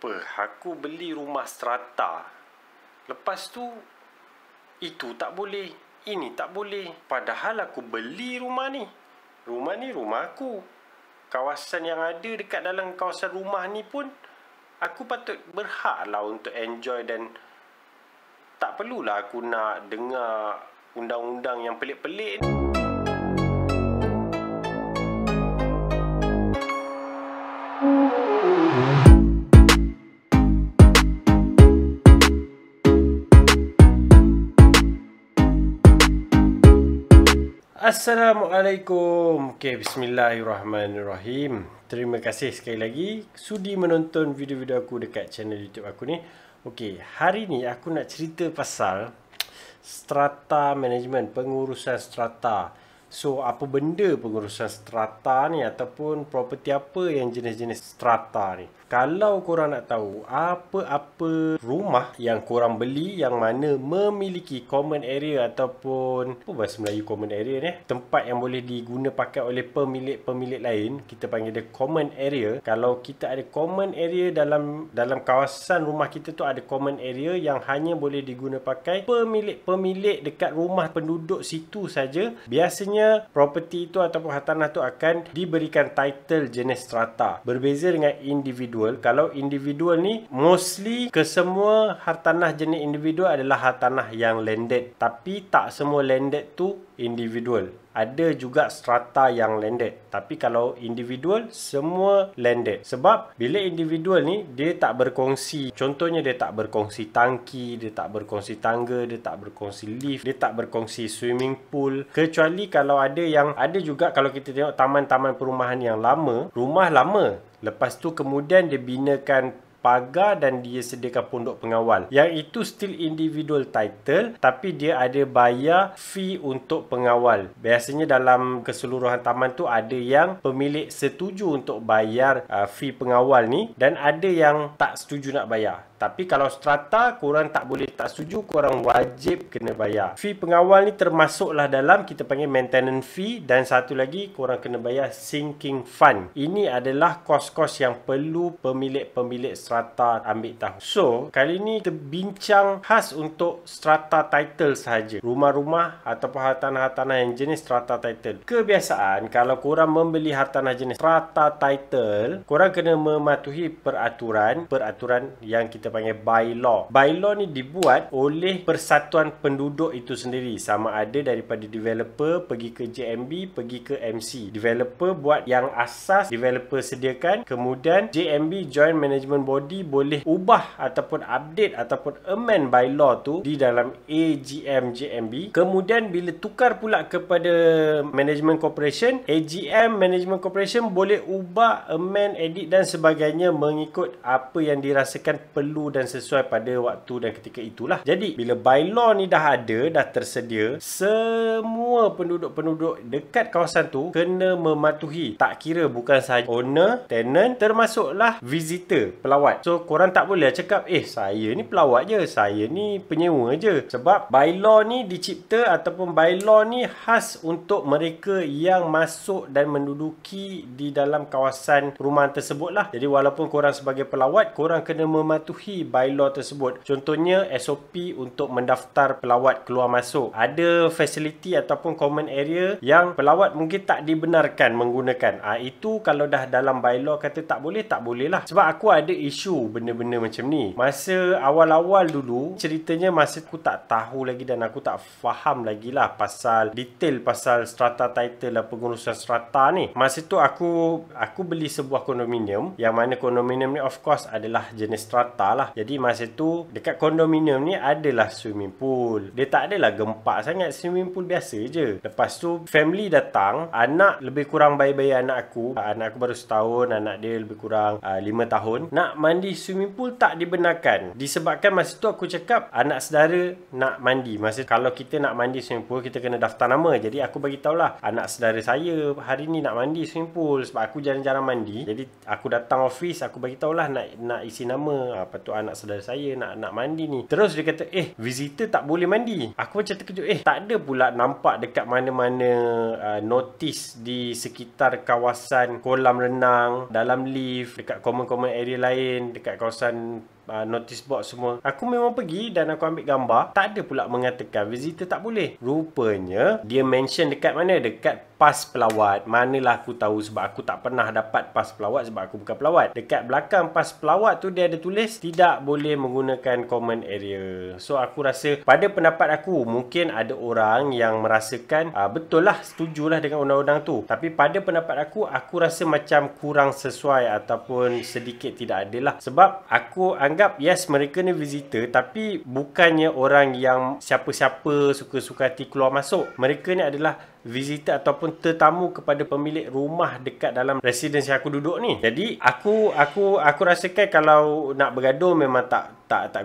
Aku beli rumah strata. Lepas tu, itu tak boleh, ini tak boleh. Padahal aku beli rumah ni. Rumah ni rumah aku. Kawasan yang ada dekat dalam kawasan rumah ni pun, aku patut berhak lah untuk enjoy dan tak perlulah aku nak dengar undang-undang yang pelik-pelik ni. Assalamualaikum. Bismillahirrahmanirrahim. Terima kasih sekali lagi sudi menonton video-video aku dekat channel YouTube aku ni. Hari ni aku nak cerita pasal strata management, pengurusan strata. So, apa benda pengurusan strata ni ataupun property apa yang jenis-jenis strata ni? Kalau korang nak tahu apa-apa rumah yang korang beli yang mana memiliki common area ataupun apa bahasa Melayu common area ni? Tempat yang boleh diguna pakai oleh pemilik-pemilik lain, kita panggil dia common area. Kalau kita ada common area dalam kawasan rumah kita tu, ada common area yang hanya boleh diguna pakai pemilik-pemilik dekat rumah penduduk situ saja. Biasanya property itu ataupun hartanah tu akan diberikan title jenis strata. Berbeza dengan individual. Kalau individual ni mostly kesemua hartanah jenis individual adalah hartanah yang landed, tapi tak semua landed tu individual. Ada juga strata yang landed, tapi kalau individual semua landed. Sebab bila individual ni dia tak berkongsi, contohnya dia tak berkongsi tangki, dia tak berkongsi tangga, dia tak berkongsi lift, dia tak berkongsi swimming pool. Kecuali kalau ada juga kalau kita tengok taman-taman perumahan yang lama, rumah lama, lepas tu kemudian dia binakan pagar dan dia sediakan pondok pengawal. Yang itu still individual title, tapi dia ada bayar fee untuk pengawal. Biasanya dalam keseluruhan taman tu ada yang pemilik setuju untuk bayar fee pengawal ni dan ada yang tak setuju nak bayar. Tapi kalau strata, korang tak boleh tak setuju, korang wajib kena bayar. Fee pengawal ni termasuklah dalam kita panggil maintenance fee, dan satu lagi korang kena bayar sinking fund. Ini adalah kos-kos yang perlu pemilik-pemilik strata ambil tahu. So, kali ni kita bincang khas untuk strata title sahaja. Rumah-rumah ataupun hartanah-hartanah yang jenis strata title. Kebiasaan kalau korang membeli hartanah jenis strata title, korang kena mematuhi peraturan yang kita panggil bylaw. Bylaw ni dibuat oleh persatuan penduduk itu sendiri, sama ada daripada developer pergi ke JMB, pergi ke MC. Developer buat yang asas, developer sediakan, kemudian JMB, Joint Management Body, boleh ubah ataupun update ataupun amend bylaw tu di dalam AGM JMB. Kemudian bila tukar pula kepada Management Corporation, AGM Management Corporation boleh ubah, amend, edit dan sebagainya mengikut apa yang dirasakan perlu dan sesuai pada waktu dan ketika itulah. Jadi bila bylaw ni dah ada, dah tersedia, semua penduduk-penduduk dekat kawasan tu kena mematuhi. Tak kira bukan sahaja owner, tenant, termasuklah visitor, pelawat. So korang tak boleh cakap saya ni pelawat je, saya ni penyewa je. Sebab bylaw ni dicipta ataupun bylaw ni khas untuk mereka yang masuk dan menduduki di dalam kawasan perumahan tersebut lah. Jadi walaupun korang sebagai pelawat, korang kena mematuhi bylaw tersebut. Contohnya SOP untuk mendaftar pelawat keluar masuk. Ada facility ataupun common area yang pelawat mungkin tak dibenarkan menggunakan. Itu kalau dah dalam bylaw kata tak boleh lah. Sebab aku ada isu benda-benda macam ni. Masa awal-awal dulu, ceritanya masa aku tak tahu lagi dan aku tak faham lagi lah detail pasal strata title dan pengurusan strata ni. Masa tu aku beli sebuah kondominium, yang mana kondominium ni of course adalah jenis strata lah. Jadi masa tu dekat kondominium ni adalah swimming pool. Dia tak adalah gempak sangat, swimming pool biasa je. Lepas tu family datang, anak lebih kurang bayi-bayi anak aku baru setahun, anak dia lebih kurang 5 tahun. Nak mandi swimming pool tak dibenarkan. Disebabkan masa tu aku cakap anak saudara nak mandi. Masa kalau kita nak mandi swimming pool, kita kena daftar nama. Jadi aku bagi tahulah anak saudara saya hari ni nak mandi swimming pool, sebab aku jarang-jarang mandi. Jadi aku datang office, aku bagi tahulah nak isi nama. Lepas tu anak saudara saya nak mandi ni. Terus dia kata, visitor tak boleh mandi. Aku macam terkejut. Tak ada pula nampak dekat mana-mana notis di sekitar kawasan kolam renang, dalam lift, dekat common area lain, dekat kawasan notice board semua. Aku memang pergi dan aku ambil gambar. Tak ada pula mengatakan visitor tak boleh. Rupanya dia mention dekat mana? Dekat pas pelawat. Manalah aku tahu, sebab aku tak pernah dapat pas pelawat sebab aku bukan pelawat. Dekat belakang pas pelawat tu dia ada tulis tidak boleh menggunakan common area. So aku rasa, pada pendapat aku, mungkin ada orang yang merasakan betul lah, setujulah dengan undang-undang tu. Tapi pada pendapat aku rasa macam kurang sesuai ataupun sedikit tidak adil lah. Sebab aku anggap yes, mereka ni visitor, tapi bukannya orang yang siapa-siapa suka-suka hati keluar masuk. Mereka ni adalah visitor ataupun tetamu kepada pemilik rumah dekat dalam residence yang aku duduk ni. Jadi aku rasakan kalau nak bergaduh memang tak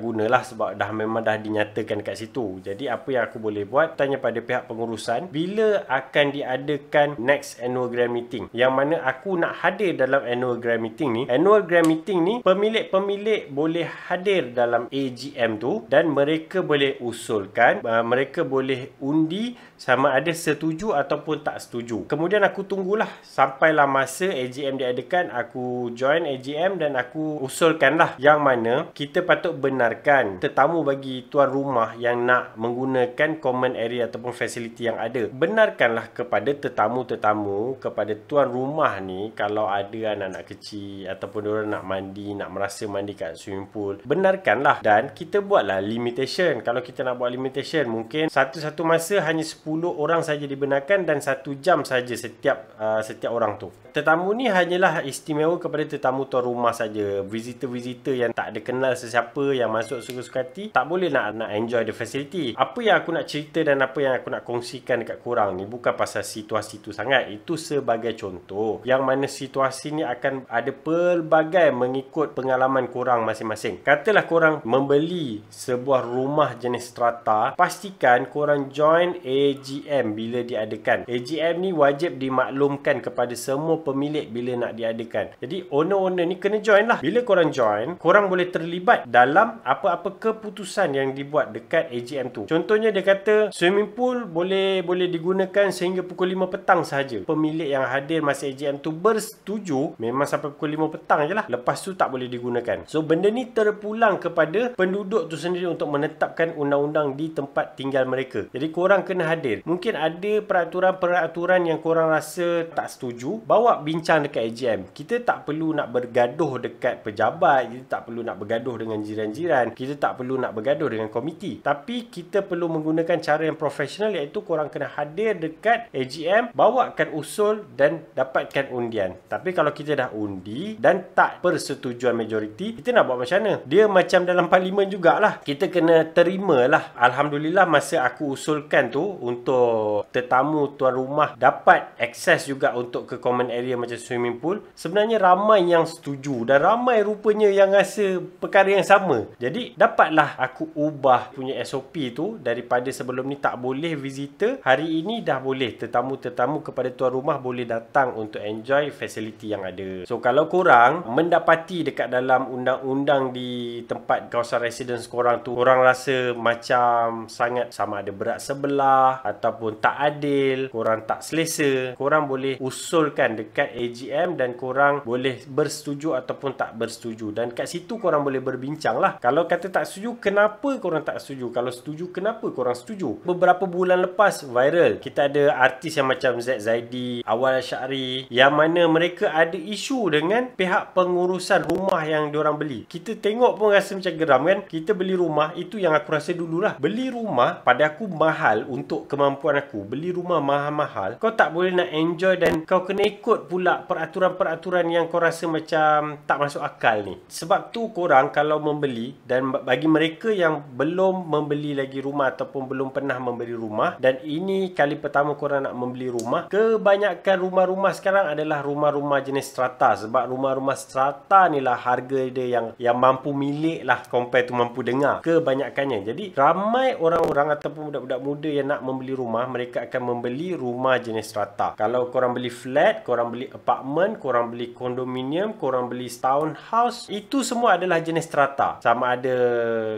gunalah, sebab memang dah dinyatakan dekat situ. Jadi apa yang aku boleh buat, tanya pada pihak pengurusan bila akan diadakan next annual grand meeting, yang mana aku nak hadir dalam annual grand meeting ni. Annual grand meeting ni pemilik boleh hadir dalam AGM tu dan mereka boleh usulkan, mereka boleh undi sama ada setuju ataupun tak setuju. Kemudian aku tunggulah sampailah masa AGM diadakan, aku join AGM dan aku usulkanlah yang mana kita patut benarkan tetamu bagi tuan rumah yang nak menggunakan common area ataupun fasiliti yang ada. Benarkanlah kepada tetamu-tetamu, kepada tuan rumah ni, kalau ada anak-anak kecil ataupun diorang nak mandi, nak merasa mandi kat swimming pool, benarkanlah. Dan kita buatlah limitation. Kalau kita nak buat limitation, mungkin satu masa hanya 10 orang saja dibenarkan dan 1 jam saja setiap orang tu. Tetamu ni hanyalah istimewa kepada tetamu tuan rumah saja. Visitor-visitor yang tak ada kenal sesiapa, yang masuk suka-suka hati, tak boleh nak enjoy the facility. Apa yang aku nak cerita dan apa yang aku nak kongsikan dekat korang ni bukan pasal situasi tu sangat. Itu sebagai contoh, yang mana situasi ni akan ada pelbagai mengikut pengalaman korang masing-masing. Katalah korang membeli sebuah rumah jenis strata, pastikan korang join AGM bila diadakan. AGM ni wajib dimaklumkan kepada semua pemilik bila nak diadakan. Jadi owner-owner ni kena join lah. Bila korang join, korang boleh terlibat dalam apa-apa keputusan yang dibuat dekat AGM tu. Contohnya dia kata swimming pool boleh digunakan sehingga pukul 5 petang sahaja. Pemilik yang hadir masa AGM tu bersetuju, memang sampai pukul 5 petang je lah. Lepas tu tak boleh digunakan. So benda ni terpulang kepada penduduk tu sendiri untuk menetapkan undang-undang di tempat tinggal mereka. Jadi korang kena hadir. Mungkin ada peraturan yang korang rasa tak setuju, bawa bincang dekat AGM. Kita tak perlu nak bergaduh dekat pejabat, kita tak perlu nak bergaduh dengan jiran-jiran, kita tak perlu nak bergaduh dengan komiti. Tapi kita perlu menggunakan cara yang profesional, iaitu korang kena hadir dekat AGM, bawakan usul dan dapatkan undian. Tapi kalau kita dah undi dan tak persetujuan majoriti, kita nak buat macam mana? Dia macam dalam parlimen jugalah. Kita kena terimalah. Alhamdulillah masa aku usulkan tu untuk tetamu tuan rumah dapat akses juga untuk ke common area macam swimming pool, sebenarnya ramai yang setuju dan ramai rupanya yang rasa perkara yang sama. Jadi dapatlah aku ubah punya SOP tu, daripada sebelum ni tak boleh visitor, hari ini dah boleh tetamu-tetamu kepada tuan rumah boleh datang untuk enjoy fasiliti yang ada. So kalau korang mendapati dekat dalam undang-undang di tempat kawasan residence korang tu, korang rasa macam sangat sama ada berat sebelah ataupun tak adil, korang tak selesa, korang boleh usulkan dekat AGM dan korang boleh bersetuju ataupun tak bersetuju. Dan kat situ korang boleh berbincang lah. Kalau kata tak setuju, kenapa korang tak setuju? Kalau setuju, kenapa korang setuju? Beberapa bulan lepas viral, kita ada artis yang macam Z Zaidi, Awal Syari, yang mana mereka ada isu dengan pihak pengurusan rumah yang diorang beli. Kita tengok pun rasa macam geram kan. Kita beli rumah, itu yang aku rasa dululah. Beli rumah pada aku mahal untuk kemampuan aku. Beli rumah mahal-mahal, kau tak boleh nak enjoy dan kau kena ikut pula peraturan-peraturan yang kau rasa macam tak masuk akal ni. Sebab tu korang kalau membeli, dan bagi mereka yang belum membeli lagi rumah ataupun belum pernah membeli rumah dan ini kali pertama korang nak membeli rumah, kebanyakan rumah-rumah sekarang adalah rumah-rumah jenis strata. Sebab rumah-rumah strata ni lah harga dia yang mampu milik lah compare tu mampu dengar kebanyakannya. Jadi ramai orang-orang ataupun budak-budak muda yang nak membeli rumah, mereka akan membeli rumah jenis strata. Kalau korang beli flat, korang beli apartment, korang beli kondominium, korang beli townhouse, itu semua adalah jenis strata. Sama ada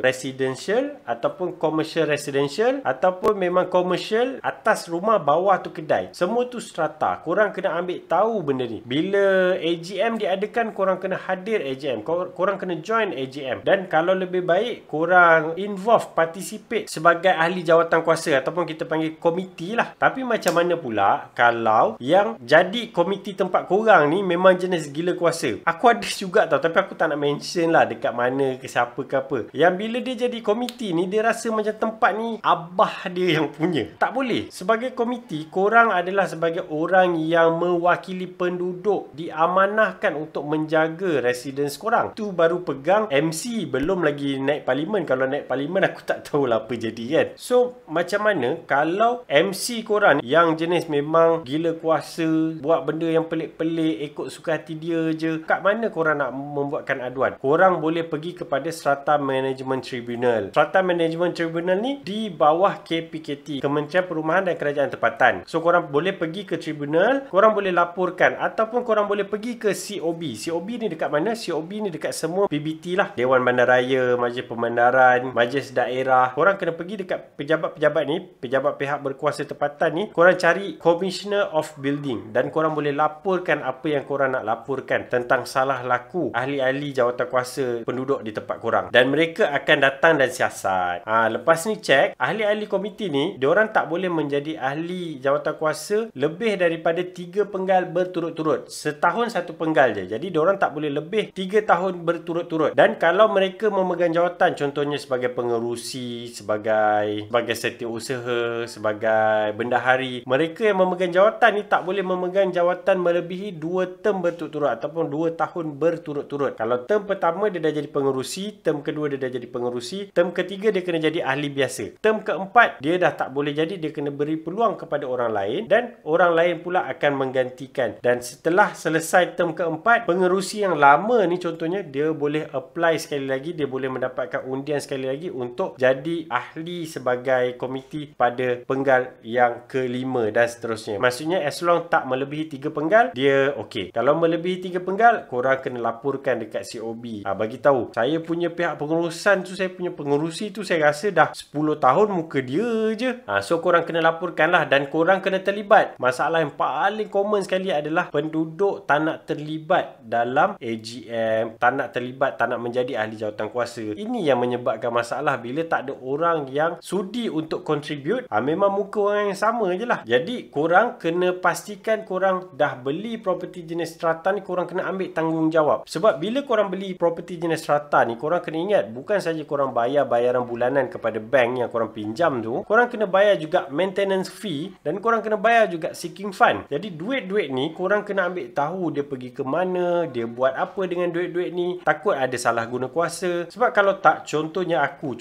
residential ataupun commercial residential, ataupun memang commercial atas rumah, bawah tu kedai. Semua tu strata. Korang kena ambil tahu benda ni. Bila AGM diadakan, korang kena hadir AGM. Korang kena join AGM. Dan kalau lebih baik, korang involve, participate sebagai ahli jawatan kuasa ataupun kita panggil komiti lah. Tapi macam mana pula kalau yang jadi komiti tempat korang ni memang jenis gila kuasa? Aku ada juga tau, tapi aku tak nak mention lah dekat mana ke siapa ke apa. Yang bila dia jadi komiti ni, dia rasa macam tempat ni abah dia yang punya. Tak boleh. Sebagai komiti, korang adalah sebagai orang yang mewakili penduduk, diamanahkan untuk menjaga residence korang. Tu baru pegang MC, belum lagi naik parlimen. Kalau naik parlimen aku tak tahulah apa jadi kan. So macam mana kalau MC korang yang jenis memang gila kuasa, buat benda yang pelik-pelik, ikut suka hati dia je, kat mana korang nak membuatkan aduan? Korang boleh pergi kepada Strata Management Tribunal. Strata Management Tribunal ni di bawah KPKT, Kementerian Perumahan dan Kerajaan Tempatan. So korang boleh pergi ke tribunal, korang boleh laporkan, ataupun korang boleh pergi ke COB. COB ni dekat mana? COB ni dekat semua PBT lah. Dewan Bandaraya, Majlis Pemandaran, Majlis Daerah. Korang kena pergi dekat pejabat-pejabat ni, pejabat pihak berkuasa tempatan ni, korang cari Commissioner of Building dan korang boleh laporkan apa yang korang nak laporkan tentang salah laku ahli-ahli jawatan kuasa penduduk di tempat korang. Dan mereka akan datang dan siasat. Lepas ni cek, ahli-ahli komiti ni, diorang tak boleh menjadi ahli jawatan kuasa lebih daripada 3 penggal berturut-turut. Setahun 1 penggal je. Jadi diorang tak boleh lebih 3 tahun berturut-turut. Dan kalau mereka memegang jawatan, contohnya sebagai pengerusi, sebagai setiausaha, sebagai bendahari, mereka yang memegang jawatan ni tak boleh memegang jawatan melebihi 2 term berturut-turut ataupun 2 tahun berturut-turut. Kalau term pertama dia dah jadi pengerusi, term kedua dia dah jadi pengerusi, term ketiga dia kena jadi ahli biasa, term keempat dia dah tak boleh jadi, dia kena beri peluang kepada orang lain dan orang lain pula akan menggantikan. Dan setelah selesai term keempat, pengerusi yang lama ni contohnya dia boleh apply sekali lagi, dia boleh mendapatkan undian sekali lagi untuk jadi ahli sebagai komiti pada penggal yang kelima dan seterusnya. Maksudnya as long tak melebihi 3 penggal, dia okey. Kalau melebihi 3 penggal, korang kena laporkan dekat COB. Bagi tahu, saya punya pihak pengurusan tu, saya punya pengerusi tu, saya rasa dah 10 tahun muka dia je. So korang kena laporkan lah dan korang kena terlibat. Masalah yang paling common sekali adalah penduduk tak nak terlibat dalam AGM, tak nak terlibat, tak nak menjadi ahli jawatan kuasa. Ini yang menyebabkan masalah bila tak ada orang yang sudi untuk contribute. Memang muka orang yang sama je lah. Jadi korang kena pastikan korang dah beli property jenis strata ni, korang kena ambil tanggungjawab. Sebab bila korang beli property jenis strata ni, korang kena ingat, bukan saja korang bayar bayaran bulanan kepada bank yang korang pinjam tu, korang kena bayar juga maintenance fee dan korang kena bayar juga sinking fund. Jadi duit-duit ni korang kena ambil tahu dia pergi ke mana, dia buat apa dengan duit-duit ni. Takut ada salah guna kuasa. Sebab kalau tak, contohnya aku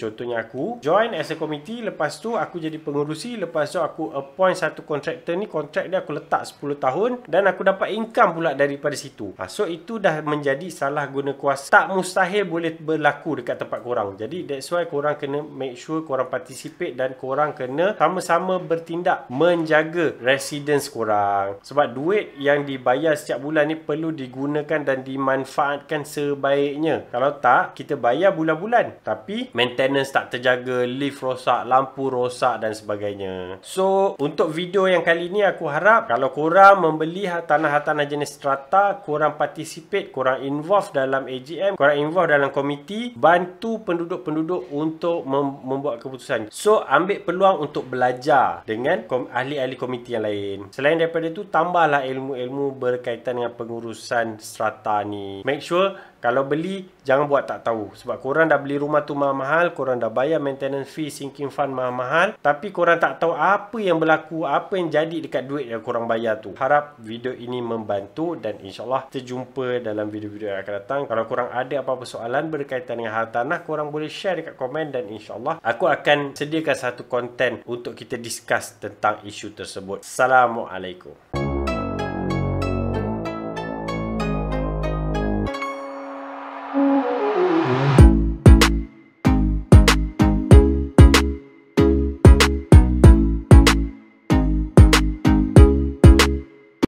join as a committee, lepas tu aku jadi pengurusi, lepas tu aku appoint satu kontraktor ni, kontrak dia aku letak 10 tahun dan aku dapat income pula daripada situ. So itu dah menjadi salah guna kuasa. Tak mustahil boleh berlaku dekat tempat korang. Jadi that's why korang kena make sure korang participate dan korang kena sama-sama bertindak menjaga residence korang. Sebab duit yang dibayar setiap bulan ni perlu digunakan dan dimanfaatkan sebaiknya. Kalau tak, kita bayar bulan-bulan tapi maintenance tak terjaga, lift rosak, lampu rosak dan sebagainya. So untuk video yang kali ni, aku harap kalau korang membeli tanah-tanah jenis strata, korang participate, korang involve dalam AGM, korang involve dalam komiti, bantu penduduk-penduduk untuk membuat keputusan. So ambil peluang untuk belajar dengan ahli-ahli komiti yang lain. Selain daripada itu, tambahlah ilmu-ilmu berkaitan dengan pengurusan strata ni. Make sure kalau beli, jangan buat tak tahu. Sebab korang dah beli rumah tu mahal-mahal, korang dah bayar maintenance fee, sinking fund mahal-mahal, tapi korang tak tahu apa yang berlaku, apa yang jadi dekat duit yang korang bayar tu. Harap video ini membantu dan insyaAllah kita jumpa dalam video-video yang akan datang. Kalau korang ada apa-apa soalan berkaitan dengan hal tanah, korang boleh share dekat komen dan insyaAllah aku akan sediakan satu konten untuk kita discuss tentang isu tersebut. Assalamualaikum.